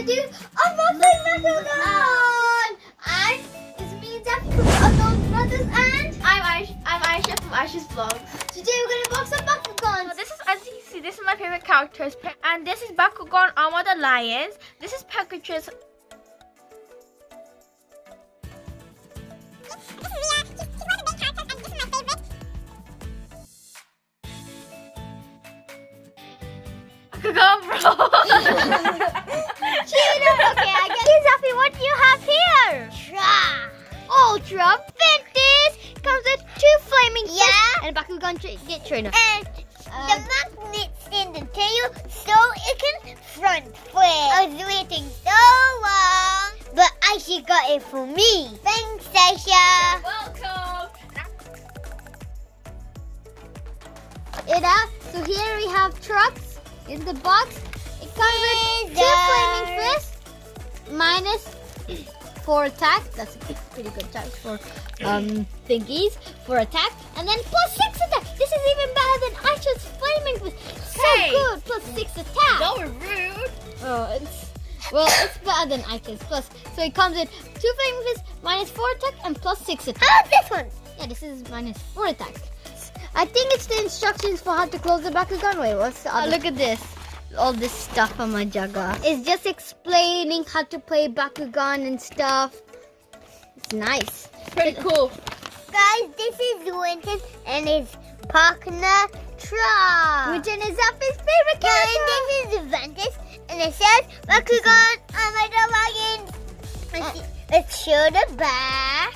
to do unboxing Bakugan! And it's me and Zafir from the Unknown Brothers, and I'm Aesha from Aesha's vlog. today we're going to box some Bakugan. So this is, as you can see, this is my favorite characters. And this is Bakugan Armor the Lions. This is PEGATRIX. Bakugan Bro. Okay, I guess. Hey Zafir, what do you have here? Ultra Vintage! Comes with 2 flaming fish And Bakugan Gate Trainer. and the magnets in the tail so it can front flip. I was waiting so long, but Aisha got it for me. Thanks, Aisha. Welcome. So here we have TROX in the box. It comes with 2 flaming fists, minus 4 attack. That's a pretty good attack for thingies for attack, and then plus 6 attack. This is even better than Aisha's flaming fist. So Hey. good. Plus 6 attack. That was rude. Oh, it's better than Aisha's. Plus, so it comes with 2 flaming fists, minus 4 attack, and plus 6 attack. How this one? Yeah, this is minus 4 attack. I think it's the instructions for how to close the Bakugan. Wait, what's the other? Look at this. All this stuff on my jagger. It's just explaining how to play Bakugan and stuff. It's nice. Pretty cool. Guys, this is Winton and his partner, TROX. Winton is Zafir's favorite character. And this is Juventus, and it says Bakugan Wagon. Let's show the back.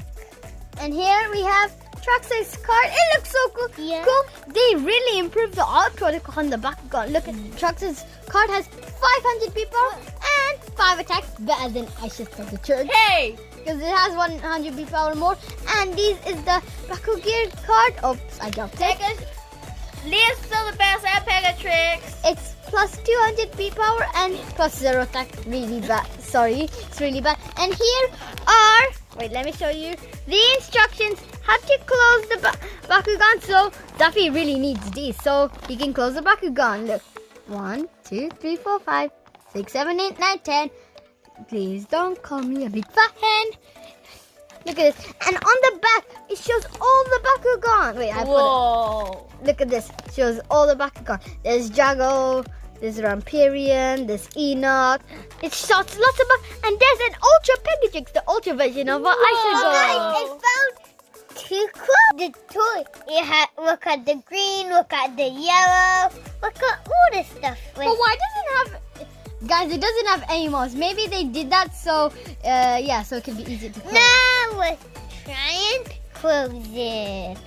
And here we have TROX's card. It looks so cool. Yeah. Cool. They really improved the art protocol on the Bakugan. Look at TROX's card has 500 people and 5 attacks, better than Aisha's PEGATRIX. Hey. Because it has 100 BP power more. And this is the BAKU-GEAR card. Oops, I dropped it. Leah's still the best at PEGATRIX. It's plus 200 BP power and plus 0 attack. Really bad. Sorry, it's really bad. And here are, wait, let me show you the instructions how to close the Bakugan. So Zafir really needs these so he can close the Bakugan. Look, 1, 2, 3, 4, 5, 6, 7, 8, 9, 10. Please don't call me a big fat hen. Look at this. And on the back, it shows all the Bakugan. Wait, I put it. Look at this. It shows all the Bakugan. There's Jago, there's Ramparian, there's Enoch. It shows lots of and there's an Ultra PEGATRIX, the Ultra version of what I should go. Guys, I found 2 cool. The toy. Look at the green, look at the yellow, look at all this stuff. But why does it have... Guys, it doesn't have any mouse. Maybe they did that so, so it can be easy to close. Now let's try and close it.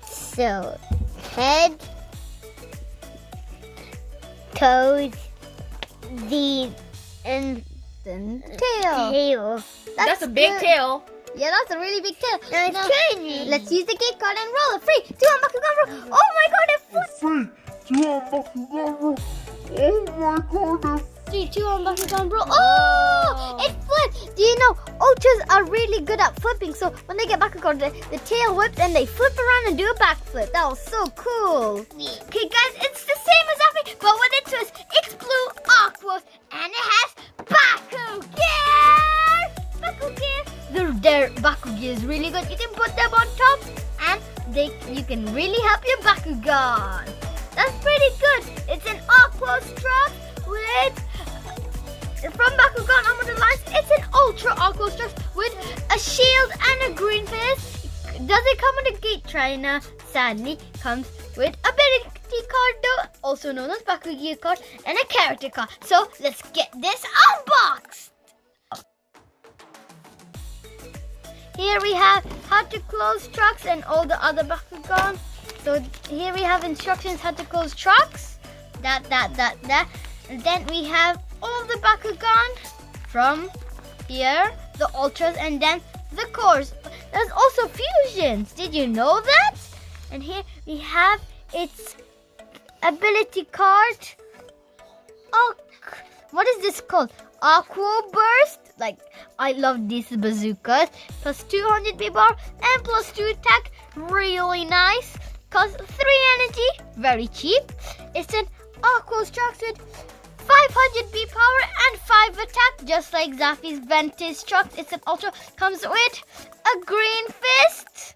So, head, toes, the and then tail. That's a big tail. Yeah, that's a really big tail. Now, tiny. let's use the gate card and roll it. 3, 2, 1, Bakugan roll. Oh my god, it flipped. 3, 2, 1, Bakugan roll. Oh my god, 3, 2, 1, Bakugan roll. Oh, it flipped. Do you know, Ultras are really good at flipping. So when they get Bakugan, the tail whips and they flip around and do a backflip. That was so cool. Okay, guys, it's the same as Zafir, but with a twist. It's blue, aqua, and it has BAKU-GEAR. BAKU-GEAR. Their BAKU-GEAR is really good. You can put them on top, and you can really help your Bakugan. That's pretty good. It's an aqua strap with from Bakugan Armor the Lions. It's an ultra aqua strap with a shield and a green fist. Doesn't come with a gate trainer. Sadly, comes with ability card though, also known as BAKU-GEAR card, and a character card. So let's get this unboxed. Here we have how to close TROX and all the other Bakugan. So here we have instructions how to close TROX. That. And then we have all the Bakugan from here, the Ultras, and then the cores. There's also fusions. Did you know that? And here we have its ability card. Oh, what is this called? Aqua Burst. Like, I love these bazookas. Plus 200 BP and plus 2 attack. Really nice. Costs 3 energy. Very cheap. It's an Aqua Structured 500 B power and 5 attack, just like Zafir's Ventus TROX. It's an ultra. Comes with a green fist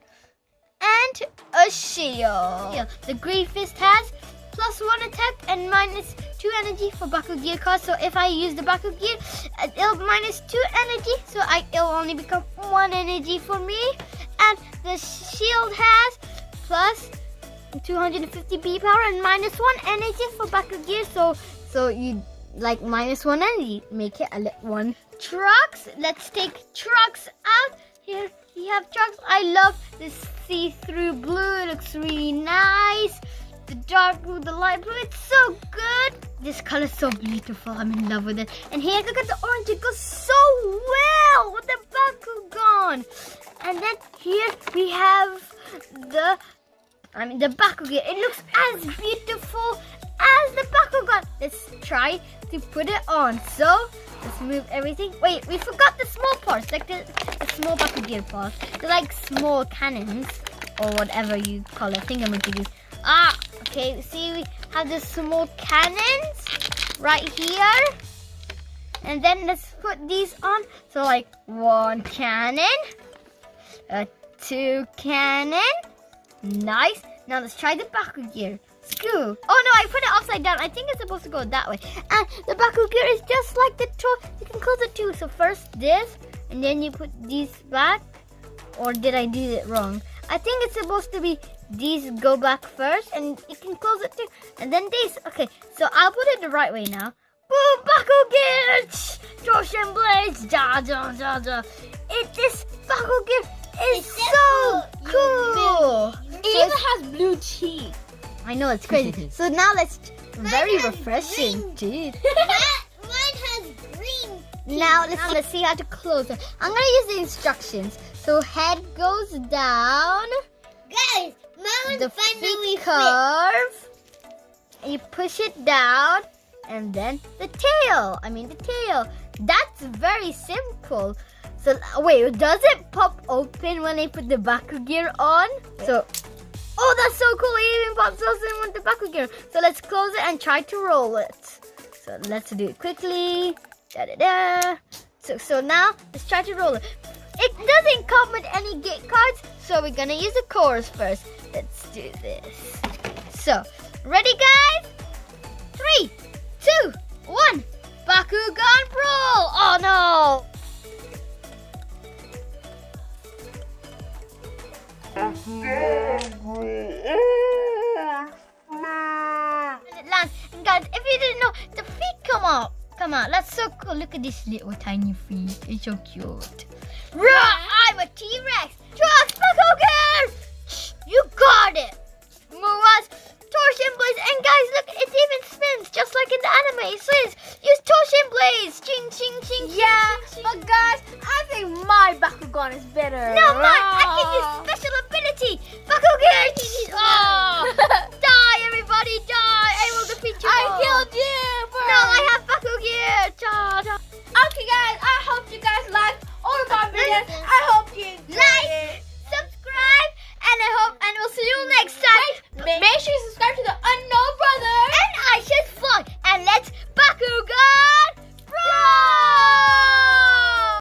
and a shield. The green fist has +1 attack and -2 energy for BAKU-GEAR cards. So if I use the BAKU-GEAR, it'll -2 energy. So it'll only become 1 energy for me. And the shield has plus 250 B power and -1 energy for BAKU-GEAR. So you like -1 energy, make it a 1. TROX. Let's take TROX out. Here we have TROX. I love this see-through blue. It looks really nice. The dark blue, the light blue, it's so good. This color is so beautiful. I'm in love with it. And here, look at the orange. It goes so well with the Bakugan. And then here we have the Baku-GEAR. It looks as beautiful as the Bakugan. Let's try to put it on. So let's move everything. Wait, we forgot the small parts, like the small Baku-GEAR parts. They're like small cannons or whatever you call it. Thingamajiggy. Okay, see, we have the small cannons right here. And then let's put these on. So like 1 cannon, 2 cannon. Nice. Now let's try the Baku-GEAR. Screw. Oh no, I put it upside down. I think it's supposed to go that way. And the Baku-GEAR is just like the TROX. You can close it too. So first this, and then you put these back. Or did I do it wrong? I think it's supposed to be these go back first, and you can close it too. And then these. Okay, so I'll put it the right way now. Boom! Baku-GEAR! Torch and blades! Ja, ja, ja, ja. This Baku-GEAR is so cool. It even has blue teeth. I know, it's crazy. So now very refreshing, dude. Mine has green. Now let's see how to close it. I'm gonna use the instructions. So head goes down. Guys, mine The was finally feet curve. And you push it down, and then the tail. That's very simple. So wait, does it pop open when I put the Baku-GEAR on? So. Oh, that's so cool. It even pops open with the Baku-GEAR. So let's close it and try to roll it. So let's do it quickly. Da-da-da. So now, let's try to roll it. It doesn't come with any gate cards, so we're going to use the cores first. Let's do this. So, ready guys? 3, 2, 1. Bakugan roll. Oh no. Land. And guys, if you didn't know, the feet come out. That's so cool. Look at this little tiny feet. It's so cute. I'm a T-Rex. TROX Bakugan. You got it. Muaz, torsion blades. And guys, look, it even spins just like in the anime. It says, use torsion blades. Ching, ching, ching. Yeah, but guys, I think my Bakugan is better. No, mine